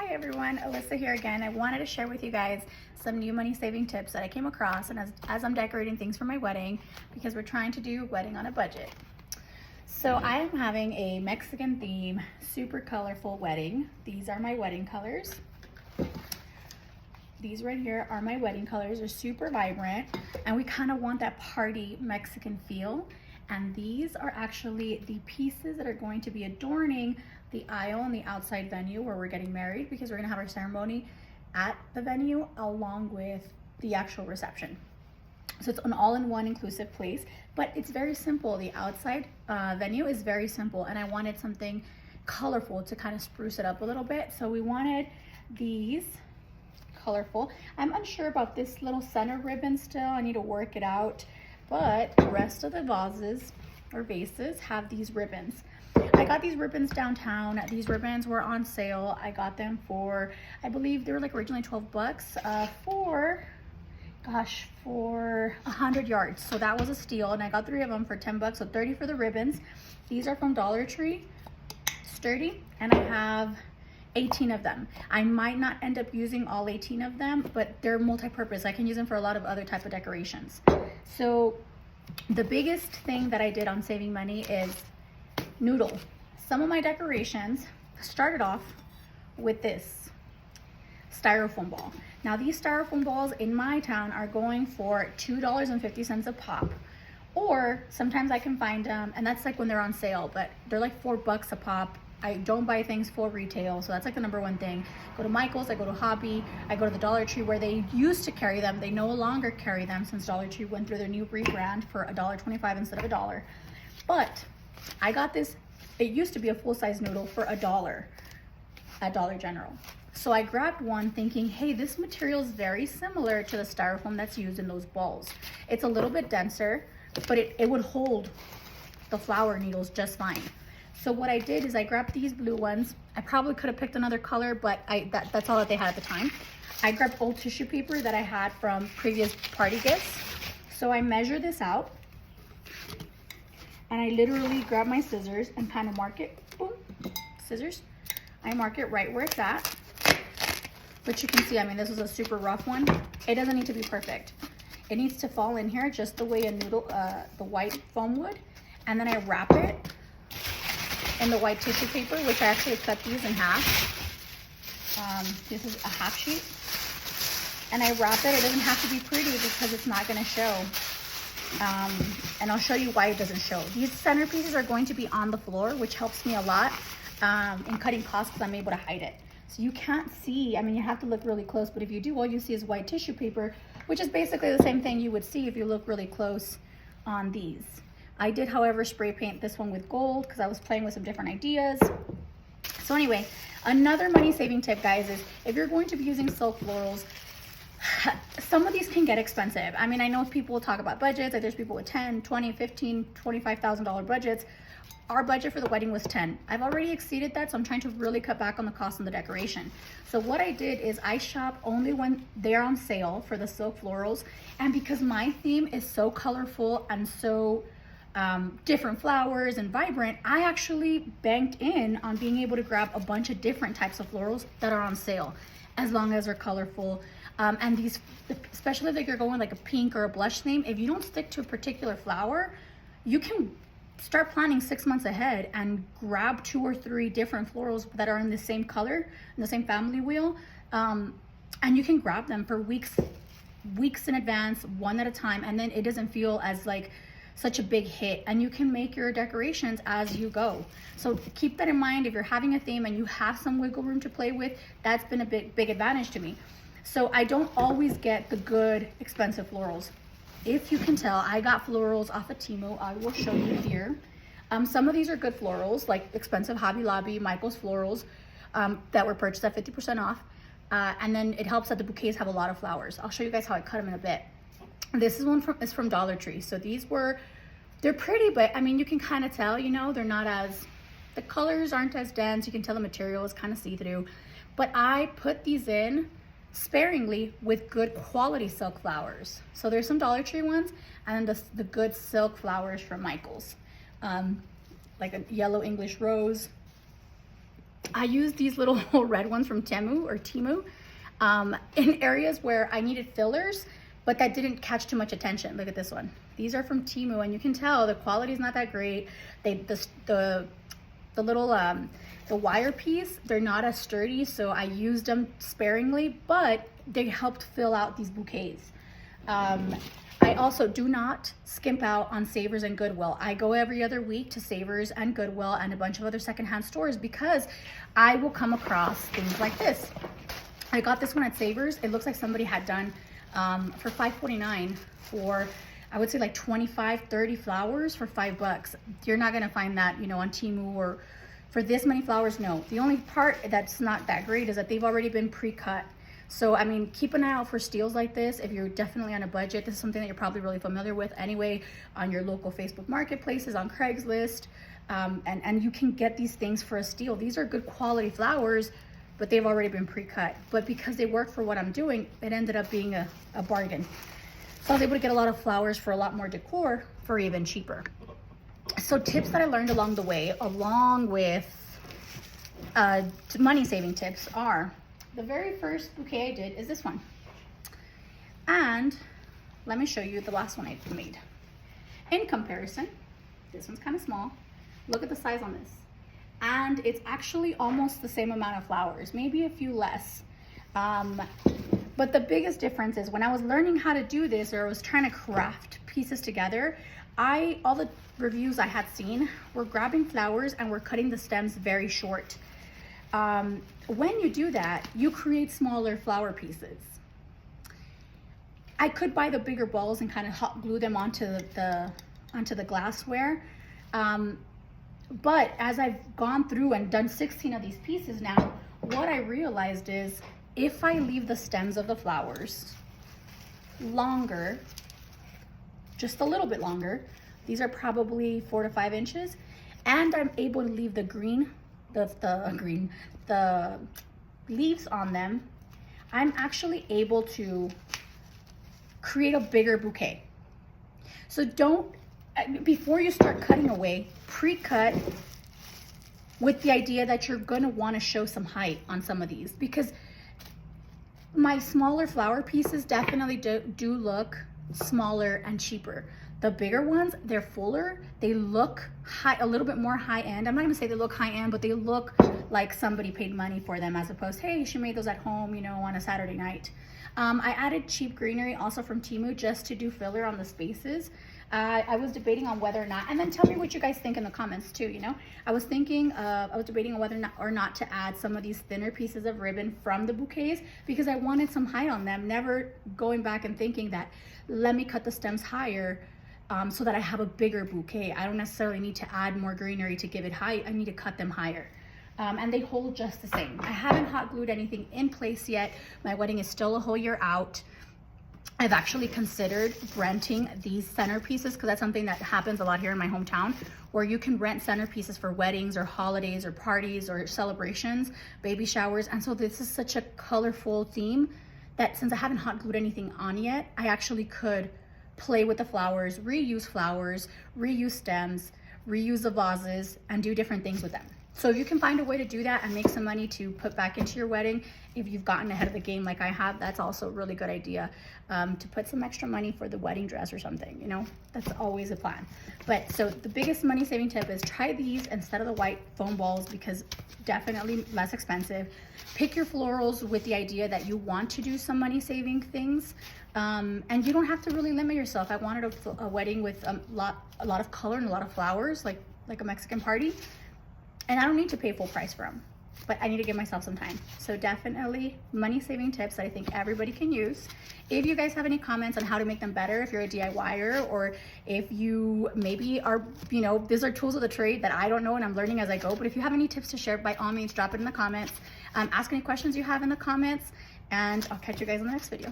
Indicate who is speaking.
Speaker 1: Hi everyone, Alyssa here again. I wanted to share with you guys some new money saving tips that I came across and as I'm decorating things for my wedding, because we're trying to do wedding on a budget. So I am having a Mexican theme, super colorful wedding. These are my wedding colors. These right here are my wedding colors. They're super vibrant and we kind of want that party Mexican feel. And these are actually the pieces that are going to be adorning the aisle and the outside venue where we're getting married, because we're gonna have our ceremony at the venue along with the actual reception. So it's an all-in-one inclusive place, but it's very simple. The outside venue is very simple, and I wanted something colorful to kind of spruce it up a little bit. So we wanted these colorful. I'm unsure about this little center ribbon still. I need to work it out, but the rest of the vases or vases have these ribbons. I got these ribbons downtown. These ribbons were on sale. I got them for, I believe they were like originally 12 bucks for 100 yards. So that was a steal, and I got 3 of them for 10 bucks, so 30 for the ribbons. These are from Dollar Tree, sturdy, and I have 18 of them. I might not end up using all 18 of them, but they're multi-purpose. I can use them for a lot of other type of decorations. So the biggest thing that I did on saving money is noodle. Some of my decorations started off with this styrofoam ball. Now these styrofoam balls in my town are going for $2.50 a pop, or sometimes I can find them, and that's like when they're on sale, but they're like 4 bucks a pop. I don't buy things for retail, so that's like the number one thing. Go to Michael's, I go to Hobby, I go to the Dollar Tree where they used to carry them. They no longer carry them since Dollar Tree went through their new rebrand for $1.25 instead of $1. But I got this, it used to be a full-size noodle for $1 at Dollar General. So I grabbed one thinking, hey, this material is very similar to the styrofoam that's used in those balls. It's a little bit denser, but it would hold the flower needles just fine. So what I did is I grabbed these blue ones. I probably could have picked another color, but that's all that they had at the time. I grabbed old tissue paper that I had from previous party gifts. So I measure this out, and I literally grab my scissors and kind of mark it, boom, scissors. I mark it right where it's at, which you can see, I mean, this is a super rough one. It doesn't need to be perfect. It needs to fall in here just the way a noodle, the white foam would. And then I wrap it in the white tissue paper, which I actually cut these in half. This is a half sheet. And I wrap it. It doesn't have to be pretty because it's not gonna show. And I'll show you why it doesn't show. These centerpieces are going to be on the floor, which helps me a lot in cutting costs because I'm able to hide it. So you can't see, I mean, you have to look really close, but if you do, all you see is white tissue paper, which is basically the same thing you would see if you look really close on these. I did, however, spray paint this one with gold because I was playing with some different ideas. So anyway, another money saving tip, guys, is if you're going to be using silk florals, some of these can get expensive. I mean, I know people will talk about budgets, like there's people with 10, 20, 15, $25,000 budgets. Our budget for the wedding was 10. I've already exceeded that, so I'm trying to really cut back on the cost on the decoration. So what I did is I shop only when they're on sale for the silk florals. And because my theme is so colorful and so different flowers and vibrant, I actually banked in on being able to grab a bunch of different types of florals that are on sale, as long as they're colorful. And these, especially if you're going like a pink or a blush theme, if you don't stick to a particular flower, you can start planning 6 months ahead and grab 2 or 3 different florals that are in the same color, in the same family wheel. And you can grab them for weeks in advance, one at a time, and then it doesn't feel as like such a big hit, and you can make your decorations as you go. So keep that in mind. If you're having a theme and you have some wiggle room to play with, that's been a big advantage to me. So I don't always get the good expensive florals. If you can tell, I got florals off of Temu. I will show you here. Some of these are good florals, like expensive Hobby Lobby, Michael's florals that were purchased at 50% off. And then it helps that the bouquets have a lot of flowers. I'll show you guys how I cut them in a bit. This is one is from Dollar Tree. So they're pretty, but I mean, you can kind of tell, you know, they're not as, the colors aren't as dense. You can tell the material is kind of see-through. But I put these in sparingly with good quality silk flowers. So there's some Dollar Tree ones, and then the good silk flowers from Michael's. Like a yellow English rose, I used these little red ones from Temu in areas where I needed fillers, but that didn't catch too much attention. Look at this one. These are from Temu, and you can tell the quality is not that great. The little the wire piece, they're not as sturdy, so I used them sparingly, but they helped fill out these bouquets. I also do not skimp out on Savers and Goodwill. I go every other week to Savers and Goodwill and a bunch of other secondhand stores because I will come across things like this. I got this one at Savers. It looks like somebody had done for $5.49 for, I would say like 25, 30 flowers for $5. You're not gonna find that, you know, on Temu or for this many flowers, no. The only part that's not that great is that they've already been pre-cut. So, I mean, keep an eye out for steals like this. If you're definitely on a budget, this is something that you're probably really familiar with anyway, on your local Facebook marketplaces, on Craigslist, and you can get these things for a steal. These are good quality flowers, but they've already been pre-cut. But because they work for what I'm doing, it ended up being a bargain. So I was able to get a lot of flowers for a lot more decor for even cheaper. So tips that I learned along the way, along with money saving tips, are the very first bouquet I did is this one. And let me show you the last one I made. In comparison, this one's kind of small. Look at the size on this. And it's actually almost the same amount of flowers, maybe a few less. But the biggest difference is when I was learning how to do this, or I was trying to craft pieces together, all the reviews I had seen were grabbing flowers and we're cutting the stems very short. When you do that, you create smaller flower pieces. I could buy the bigger balls and kind of hot glue them onto the glassware. But as I've gone through and done 16 of these pieces now, what I realized is if I leave the stems of the flowers longer, just a little bit longer, these are probably 4 to 5 inches, and I'm able to leave the green, the leaves on them, I'm actually able to create a bigger bouquet. So before you start cutting away, pre-cut with the idea that you're gonna wanna show some height on some of these, because my smaller flower pieces definitely do look smaller and cheaper. The bigger ones, they're fuller. They look a little bit more high end. I'm not gonna say they look high end, but they look like somebody paid money for them, as opposed, hey, she made those at home, you know, on a Saturday night. I added cheap greenery also from Temu just to do filler on the spaces. I was debating on whether or not, and then tell me what you guys think in the comments too, you know. I was debating on whether or not to add some of these thinner pieces of ribbon from the bouquets, because I wanted some height on them, never going back and thinking that, let me cut the stems higher so that I have a bigger bouquet. I don't necessarily need to add more greenery to give it height. I need to cut them higher. And they hold just the same. I haven't hot glued anything in place yet. My wedding is still a whole year out. I've actually considered renting these centerpieces, because that's something that happens a lot here in my hometown, where you can rent centerpieces for weddings or holidays or parties or celebrations, baby showers. And so this is such a colorful theme that since I haven't hot glued anything on yet, I actually could play with the flowers, reuse stems, reuse the vases, and do different things with them. So if you can find a way to do that and make some money to put back into your wedding, if you've gotten ahead of the game like I have, that's also a really good idea, to put some extra money for the wedding dress or something, you know, that's always a plan. But so the biggest money saving tip is try these instead of the white foam balls, because definitely less expensive. Pick your florals with the idea that you want to do some money saving things. And you don't have to really limit yourself. I wanted a wedding with a lot of color and a lot of flowers, like a Mexican party. And I don't need to pay full price for them, but I need to give myself some time. So definitely money saving tips that I think everybody can use. If you guys have any comments on how to make them better, if you're a DIYer, or if you maybe are, you know, these are tools of the trade that I don't know and I'm learning as I go, but if you have any tips to share, by all means, drop it in the comments. Ask any questions you have in the comments, and I'll catch you guys in the next video.